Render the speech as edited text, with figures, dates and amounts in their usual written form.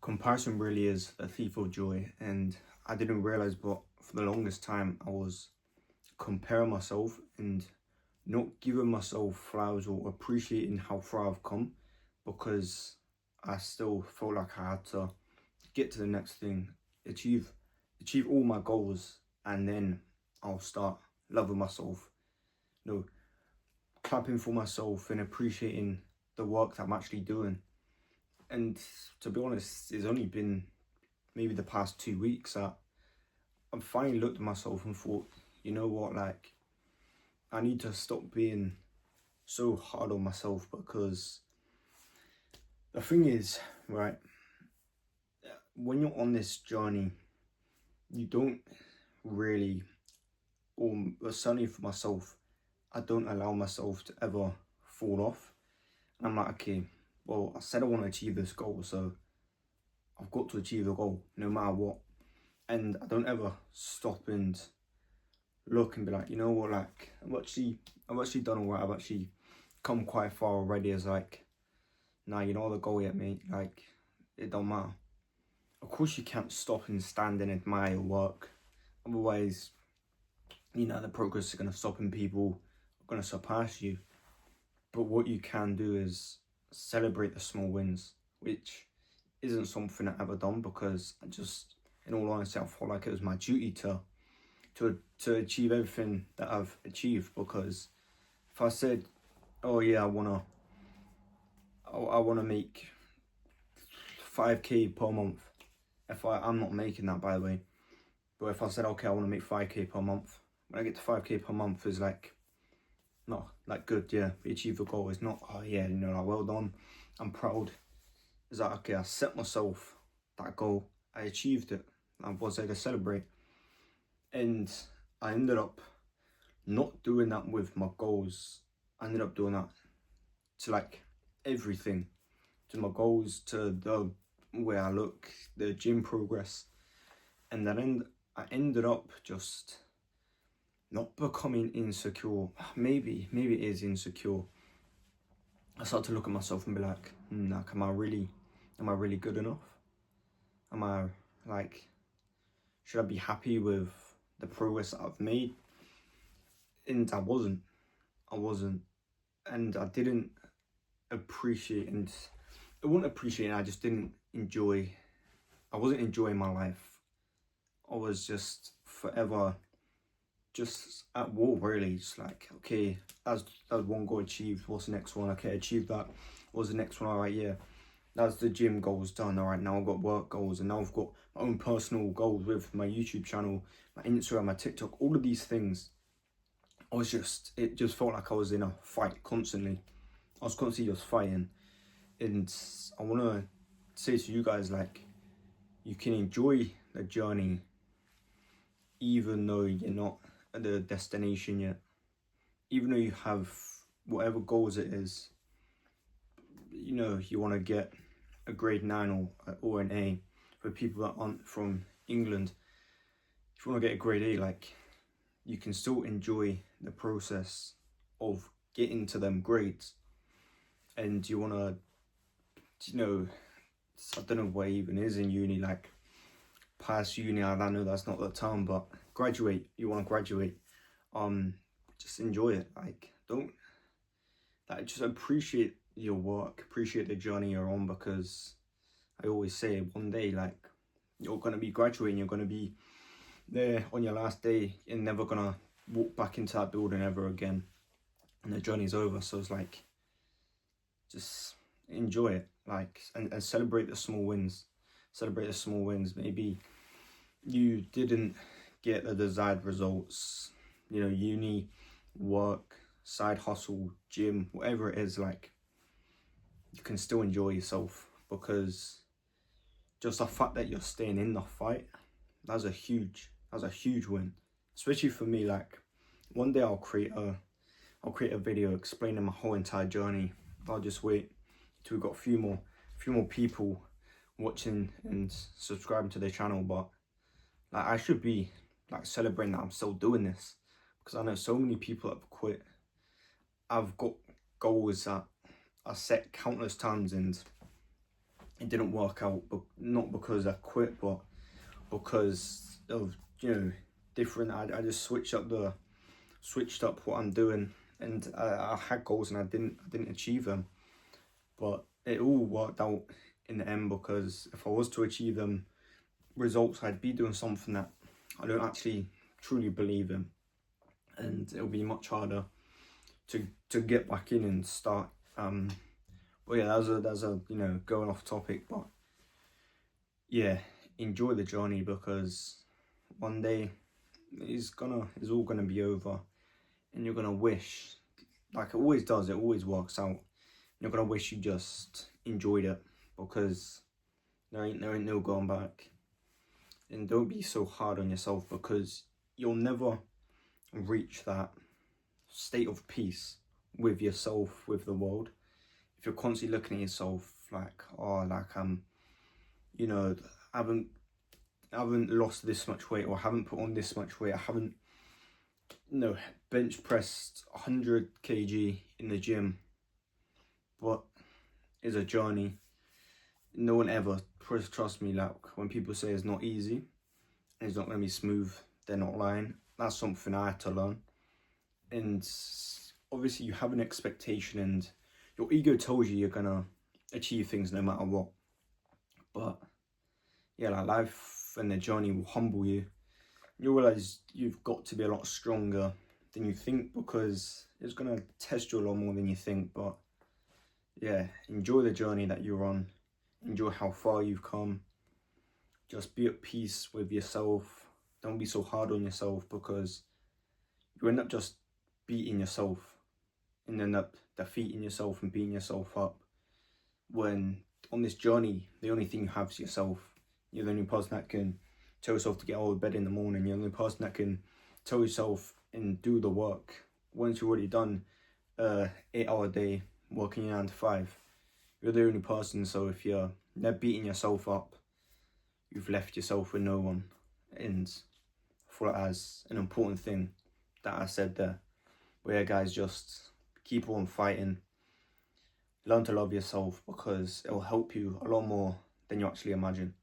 Comparison really is a thief of joy, and I didn't realize, but for the longest time I was comparing myself and not giving myself flowers or appreciating how far I've come, because I still felt like I had to get to the next thing, achieve achieve all my goals, and then I'll start loving myself, you know, clapping for myself and appreciating the work that I'm actually doing. And to be honest, it's only been maybe the past 2 weeks that I've finally looked at myself and thought, you know what, like, I need to stop being so hard on myself, because the thing is, right, when you're on this journey, you don't really, or certainly for myself, I don't allow myself to ever fall off. And I'm like, okay, well, I said I want to achieve this goal, so I've got to achieve the goal no matter what. And I don't ever stop and look and be like, you know what, like, I've actually done all right. I've actually come quite far already. As like, nah, you know the goal yet, mate. Like, it don't matter. Of course, you can't stop and stand and admire your work. Otherwise, you know, the progress is gonna stop and people are gonna surpass you. But what you can do is celebrate the small wins, which isn't something I've ever done, because I just, in all honesty, I felt like it was my duty to achieve everything that I've achieved. Because if I said, oh yeah, I wanna make 5k per month, I'm not making that, by the way, but if I said, okay, I want to make 5k per month, when I get to 5k per month, is like, not like good, yeah, we achieved the goal. It's not, oh yeah, you know, like, well done, I'm proud. It's like, okay, I set myself that goal, I achieved it, I was there to celebrate. And I ended up not doing that with my goals. I ended up doing that to like everything, to my goals, to the way I look, the gym progress. And then I ended up just not becoming insecure. Maybe it is insecure. I started to look at myself and be like, am I really good enough? Am I, like, should I be happy with the progress that I've made? And I wasn't. And I didn't appreciate, and I wouldn't appreciate it, I just didn't enjoy, I wasn't enjoying my life. I was just forever just at war, really. Just like, okay, that's one goal achieved, what's the next one? Okay, achieved that, what's the next one? All right, yeah, that's the gym goals done. All right, now I've got work goals, and now I've got my own personal goals with my YouTube channel, my Instagram, my TikTok, all of these things. It just felt like I was in a fight constantly. I was constantly just fighting. And I want to say to you guys, like, you can enjoy the journey even though you're not at the destination yet. Even though you have whatever goals it is, you know, you want to get a grade 9 or an A. For people that aren't from England, if you want to get a grade A, like, you can still enjoy the process of getting to them grades. And you want to, you know, I don't know what even is in uni, like, past uni, I know that's not the term, but graduate, you want to graduate, just enjoy it. Like, don't, like, just appreciate your work, appreciate the journey you're on, because I always say, one day, like, you're going to be graduating, you're going to be there on your last day, you're never going to walk back into that building ever again, and the journey's over. So it's like, just enjoy it, like, and celebrate the small wins. Celebrate the small wins. Maybe you didn't get the desired results, you know, uni, work, side hustle, gym, whatever it is, like, you can still enjoy yourself, because just the fact that you're staying in the fight, that's a huge win. Especially for me, like, one day I'll create a video explaining my whole entire journey. I'll just wait till we've got a few more people watching and subscribing to the channel. But like, I should be like celebrating that I'm still doing this, because I know so many people have quit. I've got goals that are set countless times, and it didn't work out, but not because I quit, but because of, you know, different. I just switched up what I'm doing, and I had goals and I didn't achieve them, but it all worked out in the end, because if I was to achieve them results, I'd be doing something that I don't actually truly believe in, and it'll be much harder to get back in and start. But yeah, that's a you know, going off topic, but yeah, enjoy the journey, because one day it's all gonna be over, and you're gonna wish, like it always does, it always works out. You're gonna wish you just enjoyed it, because there ain't no going back. And don't be so hard on yourself, because you'll never reach that state of peace with yourself, with the world, if you're constantly looking at yourself like, oh, like you know, I haven't lost this much weight, or haven't put on this much weight, I haven't, you know, bench pressed 100 kg in the gym. But it's a journey. No one ever, trust me, like when people say it's not easy and it's not going to be smooth, they're not lying. That's something I had to learn. And obviously you have an expectation, and your ego tells you you're going to achieve things no matter what. But yeah, like life and the journey will humble you. You'll realize you've got to be a lot stronger than you think, because it's going to test you a lot more than you think. But yeah, enjoy the journey that you're on. Enjoy how far you've come. Just be at peace with yourself. Don't be so hard on yourself, because you end up just beating yourself and end up defeating yourself and beating yourself up, when on this journey the only thing you have is yourself. You're the only person that can tell yourself to get out of bed in the morning. You're the only person that can tell yourself and do the work. Once you've already done 8-hour day working 9 to 5, you're the only person. So if you're not beating yourself up, you've left yourself with no one. And for it as an important thing that I said there. But yeah, guys, just keep on fighting. Learn to love yourself, because it will help you a lot more than you actually imagine.